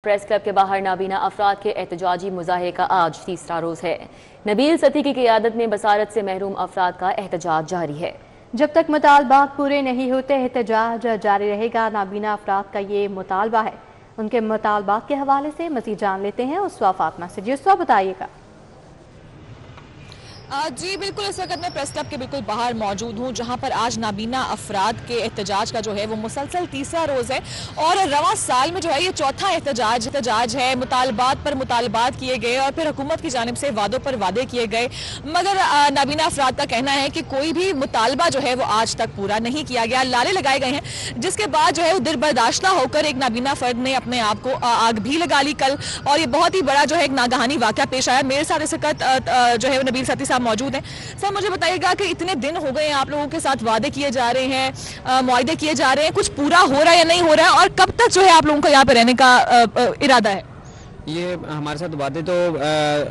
Press club के बाहर नाबीना अफराद के एहतजाजी मुजाहरे का आज तीसरा रोज है। नबील सती की क़ियादत में बसारत से महरूम अफराद का एहतजाज जारी है। जब तक मुतालबात पूरे नहीं होते एहतजाज जारी रहेगा। नाबीना अफराद का ये मुतालबा है। उनके मुतालबात के हवाले से मज़ीद जान लेते हैं उसवा फातिमा से। जी उसवा, बताइएगा। जी बिल्कुल, इस वक्त मैं प्रेस क्लब के बिल्कुल बाहर मौजूद हूँ, जहाँ पर आज नाबीना अफराद के एहतजाज का जो है वो मुसलसल तीसरा रोज़ है और रवां साल में जो है ये चौथा एहतजाज है। मुतालबात पर मुतालबात किए गए और फिर हुकूमत की जानिब से वादों पर वादे किए गए, मगर नाबीना अफराद का कहना है कि कोई भी मुतालबा जो है वो आज तक पूरा नहीं किया गया। लारे लगाए गए हैं, जिसके बाद जो है वो दिलबर्दाश्ता होकर एक नाबीना फर्द ने अपने आप को आग भी लगा ली कल, और ये बहुत ही बड़ा जो है एक नागहानी वाक़या पेश आया। मेरे साथ इस वक्त जो है वो नबील सती मौजूद हैं। सर, मुझे बताइएगा कि इतने दिन हो गए हैं, आप लोगों के साथ वादे किए जा रहे हैं, मुआहदे किए जा रहे हैं, कुछ पूरा हो रहा है या नहीं हो रहा है, और कब तक जो है आप लोगों का यहाँ पे रहने का इरादा है? ये हमारे साथ वादे तो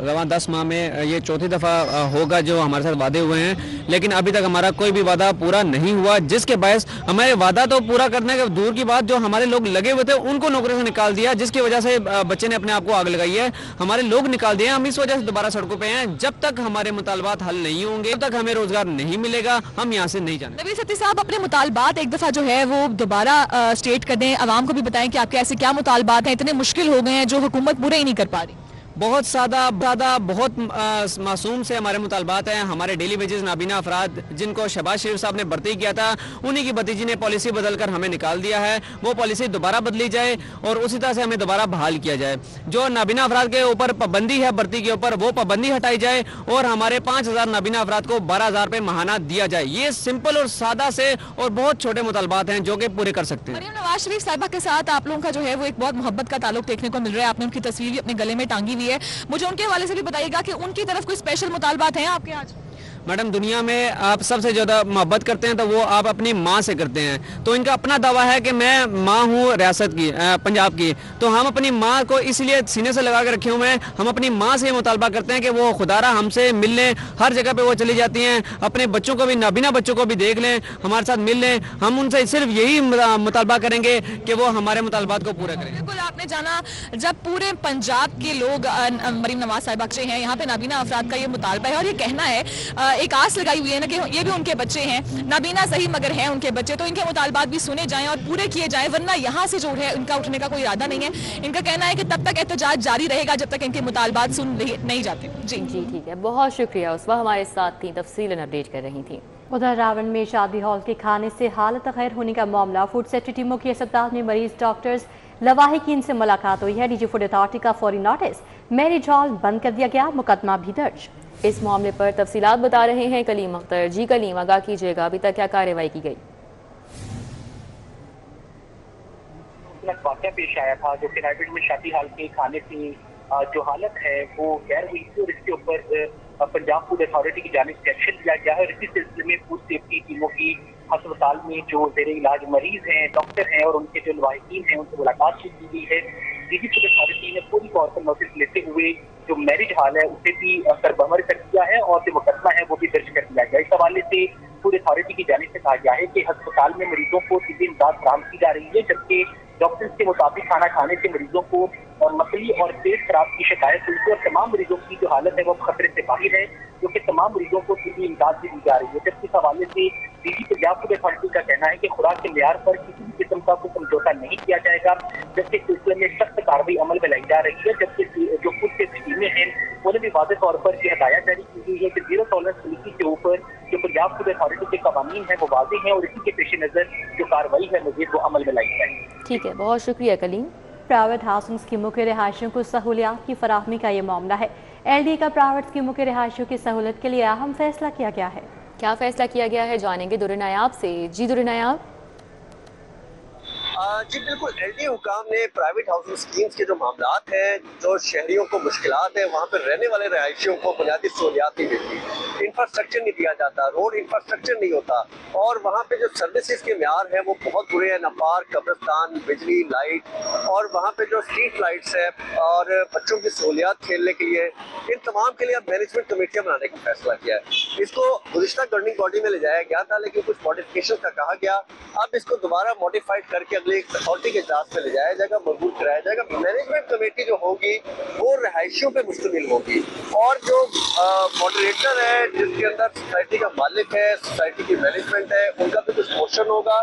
रवां 10 माह में ये चौथी दफ़ा होगा जो हमारे साथ वादे हुए हैं, लेकिन अभी तक हमारा कोई भी वादा पूरा नहीं हुआ, जिसके बायस हमारे वादा तो पूरा करने के दूर की बात, जो हमारे लोग लगे हुए थे उनको नौकरी से निकाल दिया, जिसकी वजह से बच्चे ने अपने आप को आग लगाई है। हमारे लोग निकाल दिए, हम इस वजह से दोबारा सड़कों पर हैं। जब तक हमारे मुतालबात हल नहीं होंगे, तब तक हमें रोजगार नहीं मिलेगा, हम यहाँ से नहीं जाने। नबील सती साहब, अपने मुतालबात एक दफ़ा जो है वो दोबारा स्टेट कर दें, आवाम को भी बताएं कि आपके ऐसे क्या मुतालबात हैं, इतने मुश्किल हो गए हैं जो हुकूमत पूरे ही नहीं कर पा रही। बहुत ज़्यादा बहुत मासूम से हमारे मुतालबात हैं। हमारे डेली वेजेस नाबीना अफराद जिनको शहबाज शरीफ साहब ने भर्ती किया था, उन्हीं की भतीजी ने पॉलिसी बदलकर हमें निकाल दिया है। वो पॉलिसी दोबारा बदली जाए और उसी तरह से हमें दोबारा बहाल किया जाए। जो नाबीना अफराद के ऊपर पाबंदी है भर्ती के ऊपर, वो पाबंदी हटाई जाए और हमारे 5000 नाबीना अफराद को 12,000 रुपये महाना दिया जाए। ये सिंपल और सादा से और बहुत छोटे मुतालबात हैं जो कि पूरे कर सकते हैं। मरियम नवाज शरीफ साहिबा के साथ आप लोगों का जो है वो एक बहुत मोहब्बत का ताल्लुक देखने को मिल रहा है। आपने उनकी तस्वीर भी अपने गले में टांगी हुई है। मुझे उनके हवाले से भी बताइएगा कि उनकी तरफ कोई स्पेशल मुतालबात हैं आपके आज? मैडम, दुनिया में आप सबसे ज़्यादा मोहब्बत करते हैं तो वो आप अपनी माँ से करते हैं। तो इनका अपना दावा है कि मैं माँ हूँ रियासत की, पंजाब की, तो हम अपनी माँ को इसलिए सीने से लगा के रखे हुए हैं। हम अपनी माँ से मुतालबा करते हैं कि वो खुदारा हमसे मिल लें। हर जगह पे वो चली जाती हैं, अपने बच्चों को भी, नाबीना बच्चों को भी देख लें, हमारे साथ मिल लें। हम उनसे सिर्फ यही मुतालबा करेंगे कि वो हमारे मुतालबात को पूरा करें। बिल्कुल, आपने जाना जब पूरे पंजाब के लोग मरीम नवाज साहिबा से हैं, यहाँ पे नाबीना अफराद का ये मुतालबा है और ये कहना है, एक आस लगाई हुई है ना कि ये भी उनके बच्चे हैं, नाबीना सही मगर हैं उनके बच्चे, तो इनके मुतालबात भी सुने जाएं और पूरे किए जाएं, वरना यहाँ से जो है इनका उठने का कोई इरादा नहीं है। इनका कहना है कि तब तक एहतजाज जारी रहेगा जब तक इनके मुतालबात सुन नहीं जाते। जी ठीक है, बहुत शुक्रिया। उस वक्त हमारे साथ थी, तफसीलन अपडेट कर रही थी। उधर रावण में शादी हॉल के खाने से हालत गैर होने का मामला। फूड सेफ्टी टीमों की अस्पताल में मरीज डॉक्टर्स लवाहिकीन से मुलाकात हुई है। डीजी फूड अथॉरिटी का फौरी नोटिस, मैरिज हॉल बंद कर दिया गया, मुकदमा भी दर्ज। इस मामले पर तफसीलात बता रहे हैं कलीम अख्तर। जी कलीम, आगाह कीजिएगा, अभी तक क्या कार्रवाई की गई? वाक़या पेश आया था जो कि रायगढ़ में शादी हॉल के खाने की जो हालत है वो गैर हुई थी और इसके ऊपर पंजाब फूड अथॉरिटी की जानिब से एक्शन लिया गया है। और इसी सिलसिले में फूड सेफ्टी टीमों की अस्पताल में जो जेर इलाज मरीज हैं, डॉक्टर हैं और उनके जो लवाहिकीन हैं, उनसे मुलाकात की गई है। डीजी फूड अथॉरिटी ने पूरी तौर पर नोटिस लेते हुए जो मैरिज हॉल है उसे भी सरबमर कर दिया है और जो मुकदमा है वो भी दर्ज कर दिया गया। इस हवाले से फूड अथॉरिटी की जानिब से कहा गया है कि अस्पताल में मरीजों को तिब्बी इमदाद फराहम की जा रही है, जबकि डॉक्टर्स के मुताबिक खाना खाने से मरीजों को मसली और पेट खराब की शिकायत हुई थी और तमाम मरीजों की जो हालत है वो खतरे से बाहर है, जो कि तमाम मरीजों को तिब्बी इमदाद भी दी जा रही है। जबकि इस हवाले से डीजी पंजाब फूड अथॉरिटी का कहना है कि खुराक के मेयार पर किसी भी किस्म का कोई समझौता नहीं किया जाएगा, जबकि इस सिलसिले में सख्त कार्रवाई अमल में लाई जा रही है। जबकि जो फूड सेफ्टी टीमें हैं उन्हें भी वाज़ेह तौर पर यह हदायत जारी की गई है कि जीरो टॉलरेंस पॉलिसी के ऊपर जो पंजाब फूड अथॉरिटी के कवानीन है वो वाज़ेह हैं और इसी के पेश नज़र जो कार्रवाई है मज़ीद वो अमल में लाई जाए। ठीक है, बहुत शुक्रिया कलीम। प्राइवेट हाउसिंग स्कीमों के रिहायशियों को सहूलियात की फराहमी का ये मामला है। LD का प्राइवेट स्कीमों के रिहायशियों की सहूलत के लिए अहम फैसला किया गया है। क्या फैसला किया गया है, जानेंगे दुर्र नायाब से। जी दुर्र नायाब। जी बिल्कुल, LD हुकाम ने प्राइवेट हाउसिंग स्कीम्स के जो मामलात हैं, जो शहरियों को मुश्किलात हैं, वहाँ पर रहने वाले रहायशियों को बुनियादी सहूलियात नहीं मिलती, इंफ्रास्ट्रक्चर नहीं दिया जाता, रोड इंफ्रास्ट्रक्चर नहीं होता और वहाँ पे जो सर्विसेज के म्यार है वो बहुत बुरे हैं, न पार्क, कब्रिस्तान, बिजली, लाइट और वहाँ पे जो स्ट्रीट लाइट्स है और बच्चों की सहूलियात खेलने के लिए, इन तमाम के लिए अब मैनेजमेंट कमेटियाँ बनाने का फैसला किया है। इसको गुज़िश्ता गवर्निंग बॉडी में ले जाया गया था, लेकिन कुछ मॉडिफिकेशन का कहा गया, अब इसको दोबारा मॉडिफाइड करके पब्लिक अथॉरिटी के इजलास में ले जाया जाएगा, मजबूत कराया जाएगा। मैनेजमेंट कमेटी जो होगी वो रिहायशियों पे मुश्तमिल होगी और जो मॉडरेटर है जिसके अंदर सोसाइटी का मालिक है, सोसाइटी की मैनेजमेंट है, उनका भी कुछ पोर्शन होगा।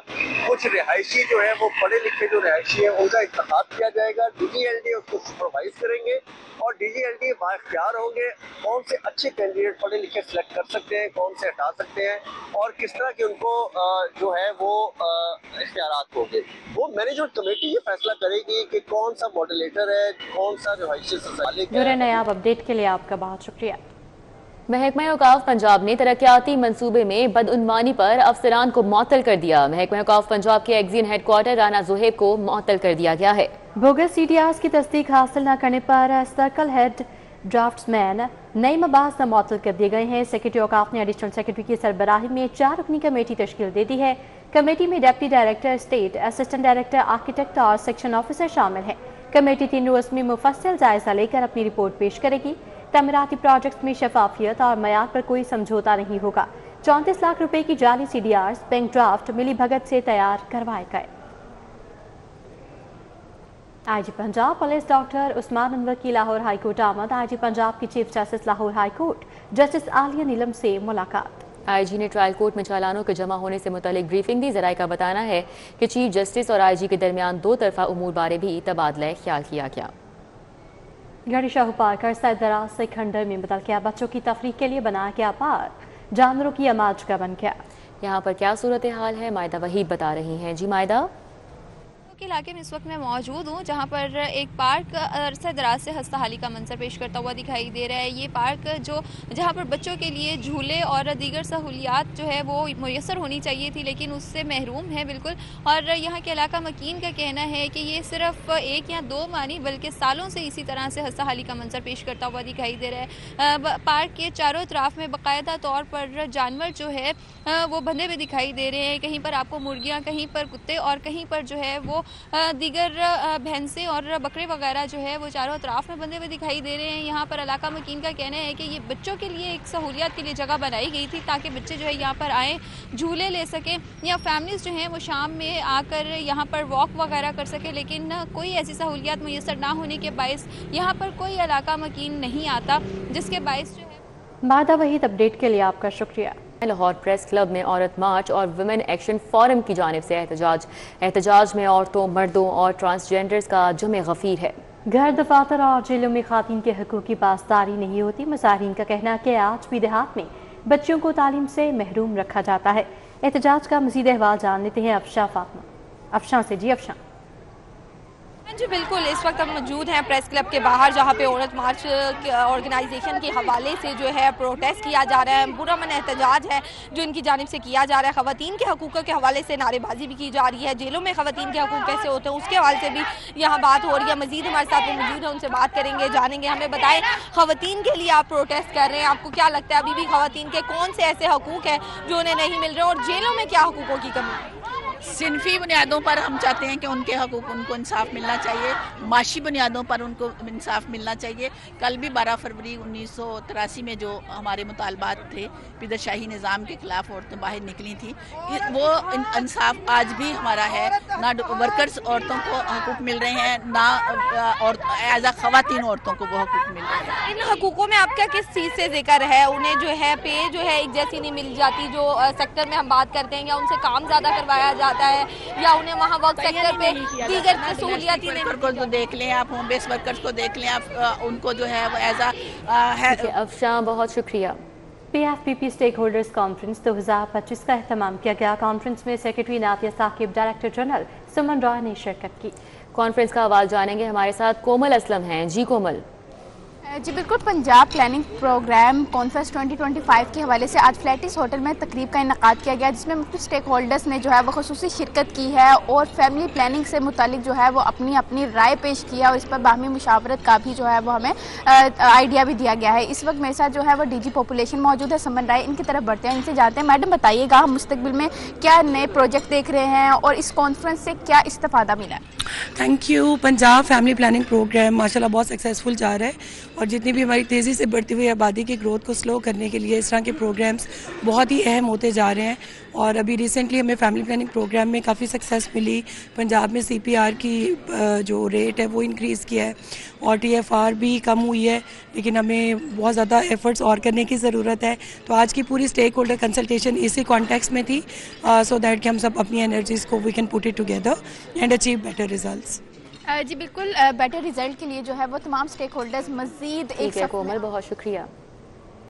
कुछ रिहायशी जो है वो पढ़े लिखे जो रिहायशी है उनका इंतखाब किया जाएगा, डीजीएलडी उसको सुपरवाइज करेंगे और डीजीएलडी बाख्तियार होंगे कौन से अच्छे कैंडिडेट पढ़े लिखे सिलेक्ट कर सकते हैं, कौन से हटा सकते हैं और किस तरह के उनको जो है वो इख्तियारात होंगे। वो मैनेजमेंट कमेटी ये फैसला करेगी कि कौन सा मॉडरेटर है, कौन सा रिहायशी मालिक है। नयाब अपडेट के लिए आपका बहुत शुक्रिया। महकमा औकाफ पंजाब ने तरक्याती मंसूबे में बदउनवानी पर अफसरान को मुअत्तल कर दिया। महकमा औकाफ पंजाब के एग्जीन हेडक्वार्टर राना ज़ुहैब को मुअत्तल कर दिया गया है। बोगस सीडीआर्स की तस्दीक हासिल न करने पर circle head draughtsman Naeem Abbas मुअत्तल कर दिए गए हैं। सेक्रेटरी औकाफ ने एडिशनल सेक्रेटरी की सरबराही में 4 रुकनी कमेटी तश्कील दे दी है। कमेटी में deputy director state, assistant director architect और सेक्शन ऑफिसर शामिल हैं। कमेटी 3 रोज में मुफस्सल जायजा लेकर अपनी रिपोर्ट पेश करेगी। तमीराती प्रोजेक्ट्स में शफाफियत और मयार पर कोई समझौता नहीं होगा। 34 लाख रुपए की जाली सीडीआर्स बैंक ड्राफ्ट मिली भगत से तैयार करवाए गए। IG Punjab police doctor Usman Anwar की लाहौर हाईकोर्ट आमद। आईजी पंजाब की chief justice Lahore high court justice Aliya Neelam से मुलाकात। आईजी ने ट्रायल कोर्ट में चालानों के जमा होने से मुतालिक ब्रीफिंग दी। जराये का बताना है कि चीफ जस्टिस और आईजी के दरमियान 2 तरफा उमूर बारे भी तबादला ख्याल किया गया। गढ़ी शाहू पार्क अरसा दराज से खंडर में बदल गया। बच्चों की तफरीक के लिए बनाया गया पार्क जानवरों की अमाज का बन गया। यहाँ पर क्या सूरत हाल है, मायदा वहीद बता रही हैं। जी मायदा। के इलाके में इस वक्त मैं मौजूद हूँ जहाँ पर एक पार्क अरसा दराज से हस्ता हाली का मंजर पेश करता हुआ दिखाई दे रहा है। ये पार्क जहाँ पर बच्चों के लिए झूले और दीगर सहूलियात जो है वो मुयसर होनी चाहिए थी लेकिन उससे महरूम है बिल्कुल। और यहाँ के इलाका मकीन का कहना है कि ये सिर्फ 1 या 2 माह नहीं बल्कि सालों से इसी तरह से हस्ता हाली का मंजर पेश करता हुआ दिखाई दे रहा है। पार्क के चारों तरफ में बाकायदा तौर पर जानवर जो है वो बंधे हुए दिखाई दे रहे हैं। कहीं पर आपको मुर्गियाँ, कहीं पर कुत्ते और कहीं पर जो है वो दीगर भैंसे और बकरे वगैरह जो है वो चारों अतराफ में बंधे हुए दिखाई दे रहे हैं। यहाँ पर इलाका मकीन का कहना है कि ये बच्चों के लिए एक सहूलियत के लिए जगह बनाई गई थी ताकि बच्चे जो है यहाँ पर आएँ, झूले ले सकें या फैमिलीज जो हैं वो शाम में आकर यहाँ पर वॉक वगैरह कर सके। लेकिन कोई ऐसी सहूलियत मुयसर ना होने के बायस यहाँ पर कोई इलाका मकीन नहीं आता, जिसके बायस जो है। मादा वहीद अपडेट के लिए आपका शुक्रिया। लाहौर प्रेस क्लब में औरत मार्च और वुमेन एक्शन फोरम की जानिब से एहतजाज में औरतों, मर्दों और ट्रांसजेंडर्स का जमे गफीर है। घर, दफातर और जेलों में खातून के हकूक़ की पासदारी नहीं होती। मुजाहिरीन का कहना है कि आज भी देहात में बच्चों को तालीम से महरूम रखा जाता है। एहतजाज का मज़ीद अहवाल जान लेते हैं अफशां से। जी अफशां। जी बिल्कुल, इस वक्त हम मौजूद हैं प्रेस क्लब के बाहर जहां पे औरत मार्च ऑर्गेनाइजेशन के हवाले से जो है प्रोटेस्ट किया जा रहा है। बुरा मन एहतजाज है जो इनकी जानिब से किया जा रहा है। ख़वातीन के हकूक़ के हवाले से नारेबाजी भी की जा रही है। जेलों में ख़वातीन के हकूक़ कैसे होते हैं उसके हवाले से भी यहाँ बात हो रही है। मज़ीद हमारे साथ मौजूद है, उनसे बात करेंगे, जानेंगे। हमें बताएं, ख़वातीन के लिए आप प्रोटेस्ट कर रहे हैं, आपको क्या लगता है अभी भी ख़वातीन के कौन से ऐसे हकूक़ हैं जो उन्हें नहीं मिल रहे और जेलों में क्या हकूक़ों की कमी है? सिनफी बुनियादों पर हम चाहते हैं कि उनके हकूक़ उनको इंसाफ मिलना चाहिए, माशी बुनियादों पर उनको इंसाफ मिलना चाहिए। कल भी 12 फरवरी 1983 में जो हमारे मुतालबात थे पिदरशाही निज़ाम के ख़िलाफ़ औरतें बाहर निकली थी, वो इंसाफ आज भी हमारा है। ना वर्कर्स औरतों को हकूक़ मिल रहे हैं, ना और एज आ ख़वातीन औरतों को वो हकूक़ मिल रहे हैं। इन हकूक़ों में आपका किस चीज़ से जिक्र है? उन्हें जो है पे जो है एक जैसी नहीं मिल जाती, जो सेक्टर में हम बात करते हैं, या उनसे काम ज़्यादा करवाया जाता है, या उन्हें वहाँ वर्क सेक्टर पे दीगर सहूलियत ही नहीं। को तो देख लें आप, होम बेस्ड वर्कर्स को देख लें आप, उनको जो है वो एज आ अफशां बहुत शुक्रिया। PFPP स्टेक होल्डर्स कॉन्फ्रेंस 2025 का एहतमाम किया गया। कॉन्फ्रेंस में सेक्रेटरी नातिया साकिब, डायरेक्टर जनरल सुमन रॉय ने शिरकत की। कॉन्फ्रेंस का हवाला जानेंगे, हमारे साथ कोमल असलम हैं। जी कोमल। जी बिल्कुल, पंजाब प्लानिंग प्रोग्राम कॉन्फ्रेंस 2025 के हवाले से आज फ्लैटिस होटल में तकरीब का इनकाद किया गया, जिसमें मुख्तलिफ स्टेक होल्डर्स ने जो है वो खुसूसी शिरकत की है और फैमिली प्लानिंग से मुतालिक जो है वो अपनी अपनी राय पेश किया और इस पर बाहमी मुशावरत का भी जो है वो हमें आइडिया भी दिया गया है। इस वक्त मेरे साथ जो है वो DG पॉपुलेशन मौजूद है, समन राय। इनकी तरफ बढ़ते हैं, इनसे जानते हैं। मैडम बताइएगा, हम मुस्तकबिल में क्या नए प्रोजेक्ट देख रहे हैं और इस कॉन्फ्रेंस से क्या इस्तेफादा मिला? Thank you. Punjab family planning program माशाल्लाह बहुत सक्सेसफुल जा रहा है और और जितनी भी हमारी तेज़ी से बढ़ती हुई आबादी की ग्रोथ को स्लो करने के लिए इस तरह के प्रोग्राम्स बहुत ही अहम होते जा रहे हैं। और अभी रिसेंटली हमें फैमिली प्लानिंग प्रोग्राम में काफ़ी सक्सेस मिली। पंजाब में CPR की जो रेट है वो इंक्रीज़ किया है और TFR भी कम हुई है, लेकिन हमें बहुत ज़्यादा एफर्ट्स और करने की ज़रूरत है। तो आज की पूरी स्टेक होल्डर कंसल्टेशन इसी कॉन्टेक्स्ट में थी, सो दैट कि हम सब अपनी एनर्जीज़ को we can put it together and achieve better results. जी बिल्कुल, बेटर रिजल्ट के लिए जो है वो तमाम स्टेक होल्डर्स मजीद एक कोमल, बहुत शुक्रिया।